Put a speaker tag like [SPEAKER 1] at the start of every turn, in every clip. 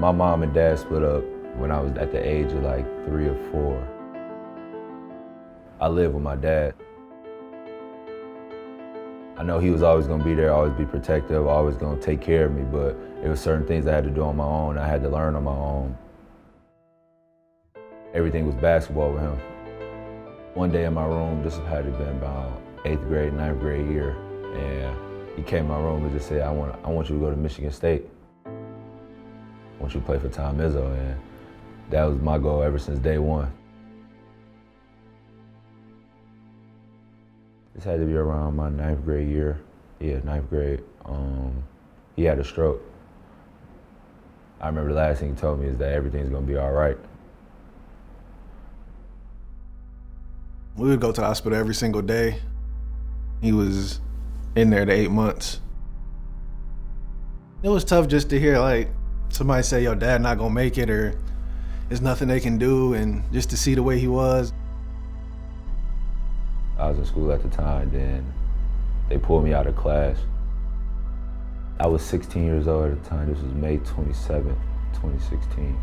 [SPEAKER 1] My mom and dad split up when I was at the age of like 3 or 4. I lived with my dad. I know he was always gonna be there, always be protective, always gonna take care of me, but it was certain things I had to do on my own. I had to learn on my own. Everything was basketball with him. One day in my room, this had to have been about 8th grade, 9th grade year, and he came in my room and just said, I want you to go to Michigan State. I want you to play for Tom Izzo, and that was my goal ever since day one. This had to be around my 9th grade year. Yeah, 9th grade. He had a stroke. I remember the last thing he told me is that everything's gonna be all right.
[SPEAKER 2] We would go to the hospital every single day. He was in there the 8 months. It was tough just to hear like somebody say your dad not gonna make it or there's nothing they can do, and just to see the way he was.
[SPEAKER 1] I was in school at the time, then they pulled me out of class. I was 16 years old at the time. This was May 27th, 2016.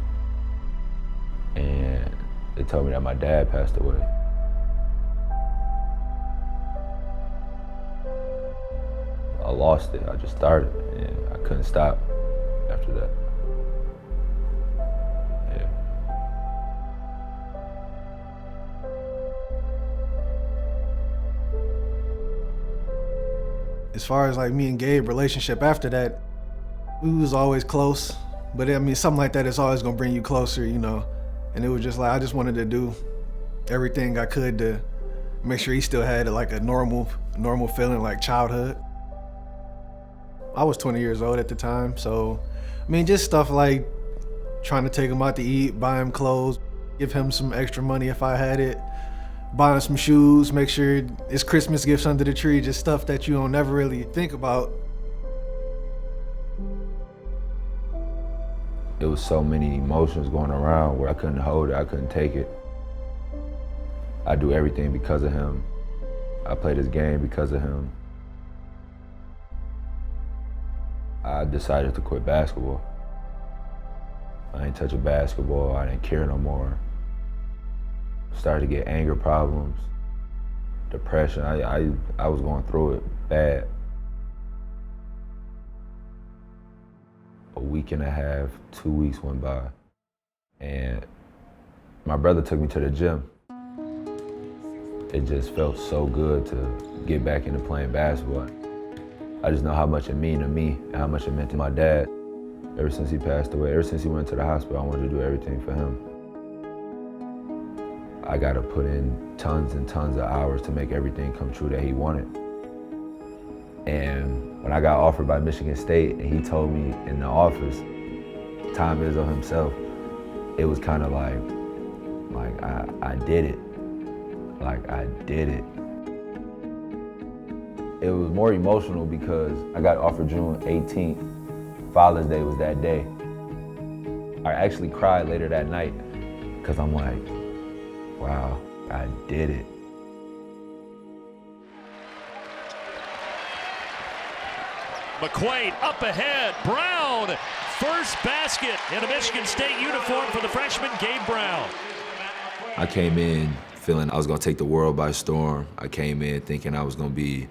[SPEAKER 1] And they told me that my dad passed away. I lost it. I just started, and I couldn't stop after that. Yeah.
[SPEAKER 2] As far as like me and Gabe relationship after that, we was always close. But I mean, something like that is always gonna bring you closer, you know. And it was just like, I just wanted to do everything I could to make sure he still had like a normal feeling like childhood. I was 20 years old at the time, so I mean, just stuff like trying to take him out to eat, buy him clothes, give him some extra money if I had it, buy him some shoes, make sure it's Christmas gifts under the tree, just stuff that you don't never really think about.
[SPEAKER 1] It was so many emotions going around where I couldn't hold it, I couldn't take it. I do everything because of him. I play this game because of him. I decided to quit basketball. I ain't touch a basketball, I didn't care no more. Started to get anger problems, depression. I was going through it bad. A week and a half, 2 weeks went by, and my brother took me to the gym. It just felt so good to get back into playing basketball. I just know how much it meant to me and how much it meant to my dad. Ever since he passed away, ever since he went to the hospital, I wanted to do everything for him. I got to put in tons and tons of hours to make everything come true that he wanted. And when I got offered by Michigan State and he told me in the office, Tom Izzo himself, it was kind of like I did it. Like I did it. It was more emotional because I got offered June 18th. Father's Day was that day. I actually cried later that night because I'm like, wow, I did it.
[SPEAKER 3] McQuaid up ahead, Brown, first basket in a Michigan State uniform for the freshman Gabe Brown.
[SPEAKER 1] I came in feeling I was gonna take the world by storm. I came in thinking I was gonna be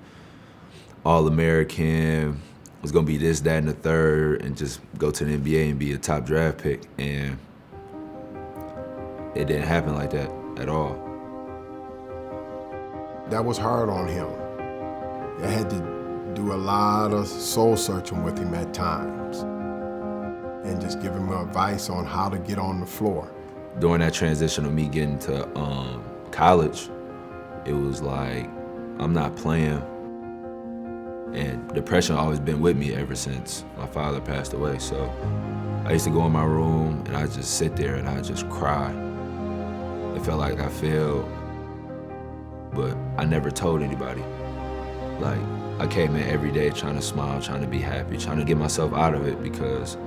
[SPEAKER 1] All-American, was gonna be this, that, and the third, and just go to the NBA and be a top draft pick. And it didn't happen like that at all.
[SPEAKER 4] That was hard on him. I had to do a lot of soul searching with him at times and just give him advice on how to get on the floor.
[SPEAKER 1] During that transition of me getting to college, it was like, I'm not playing. And depression always been with me ever since my father passed away. So I used to go in my room and I just sit there and I just cry. It felt like I failed, but I never told anybody. Like, I came in every day trying to smile, trying to be happy, trying to get myself out of it because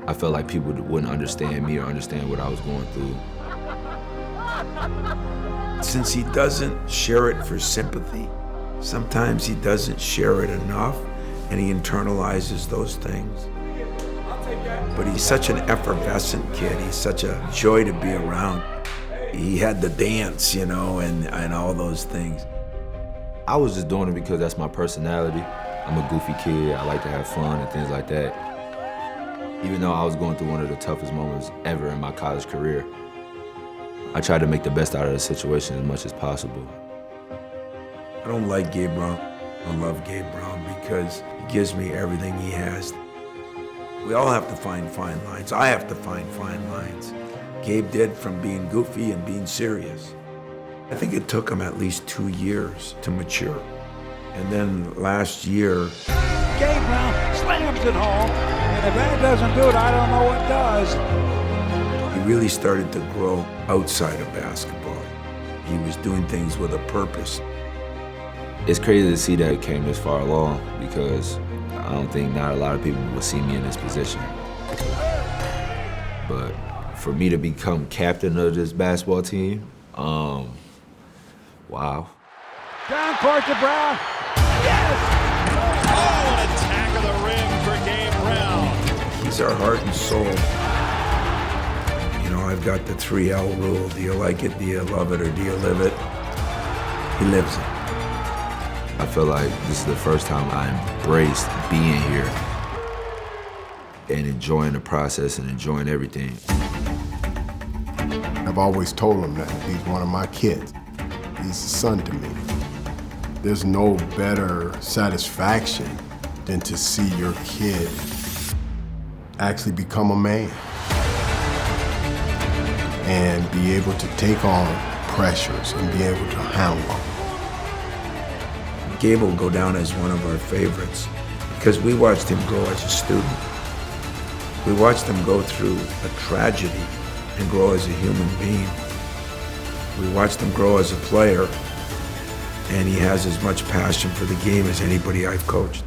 [SPEAKER 1] I felt like people wouldn't understand me or understand what I was going through.
[SPEAKER 5] Since he doesn't share it for sympathy, sometimes he doesn't share it enough and he internalizes those things. But he's such an effervescent kid. He's such a joy to be around. He had the dance, you know, and all those things.
[SPEAKER 1] I was just doing it because that's my personality. I'm a goofy kid. I like to have fun and things like that. Even though I was going through one of the toughest moments ever in my college career, I tried to make the best out of the situation as much as possible.
[SPEAKER 5] I don't like Gabe Brown. I love Gabe Brown because he gives me everything he has. We all have to find fine lines. I have to find fine lines. Gabe did, from being goofy and being serious. I think it took him at least 2 years to mature. And then last year,
[SPEAKER 6] Gabe Brown slams it home, and if that doesn't do it, I don't know what does.
[SPEAKER 5] he really started to grow outside of basketball. He was doing things with a purpose.
[SPEAKER 1] It's crazy to see that it came this far along because I don't think not a lot of people will see me in this position. But for me to become captain of this basketball team, wow.
[SPEAKER 6] Down court to Brown. Yes!
[SPEAKER 3] Oh, an attack of the rim for Gabe Brown.
[SPEAKER 5] He's our heart and soul. You know, I've got the 3L rule. Do you like it, do you love it, or do you live it? He lives it.
[SPEAKER 1] I feel like this is the first time I embraced being here and enjoying the process and enjoying everything.
[SPEAKER 4] I've always told him that he's one of my kids. He's a son to me. There's no better satisfaction than to see your kid actually become a man and be able to take on pressures and be able to handle them.
[SPEAKER 5] Gabe will go down as one of our favorites because we watched him grow as a student. We watched him go through a tragedy and grow as a human being. We watched him grow as a player, and he has as much passion for the game as anybody I've coached.